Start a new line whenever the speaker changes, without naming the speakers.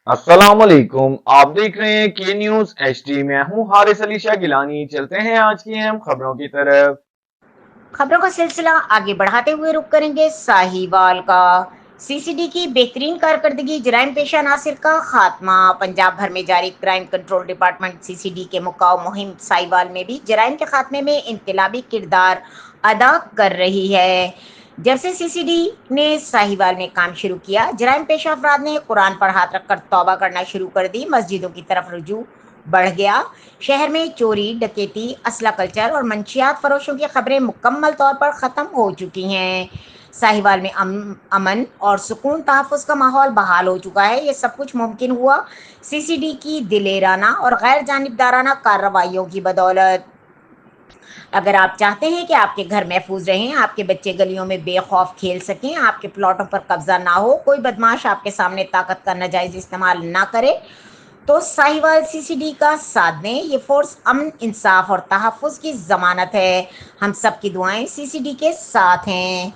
अस्सलाम वालेकुम। आप देख रहे हैं के न्यूज एचडी। मैं हूं हारिस अली शाह गिलानी। चलते हैं आज की अहम खबरों की तरफ।
खबरों का सिलसिला आगे बढ़ाते हुए रुक करेंगे साहिवाल का। सीसीडी की बेहतरीन कारकर्दगी, जराइम पेशा नासिर का खात्मा। पंजाब भर में जारी क्राइम कंट्रोल डिपार्टमेंट सीसीडी के मुकाव मुहिम साहिवाल में भी जराइम के खात्मे में इनकलाबी किरदार अदा कर रही है। जब से सीसीडी ने साहिवाल में काम शुरू किया, जराइम पेशा अफराद ने कुरान पर हाथ रखकर तौबा करना शुरू कर दी। मस्जिदों की तरफ रुजू बढ़ गया। शहर में चोरी, डकैती, असला कल्चर और मंशियात फरोशों की खबरें मुकम्मल तौर पर ख़त्म हो चुकी हैं। साहिवाल में अमन और सुकून तहफ़्फ़ुज़ का माहौल बहाल हो चुका है। ये सब कुछ मुमकिन हुआ सीसीडी की दिलेराना और गैर जानिबदाराना कार्रवाइयों की बदौलत। अगर आप चाहते हैं कि आपके घर महफूज रहें, आपके बच्चे गलियों में बेखौफ खेल सकें, आपके प्लॉटों पर कब्जा ना हो, कोई बदमाश आपके सामने ताकत का नाजायज इस्तेमाल ना करे, तो साहिवाल सीसीडी का साथ दें। ये फोर्स अमन, इंसाफ और तहफ़्फ़ुज़ की ज़मानत है। हम सब की दुआएं सीसीडी के साथ हैं।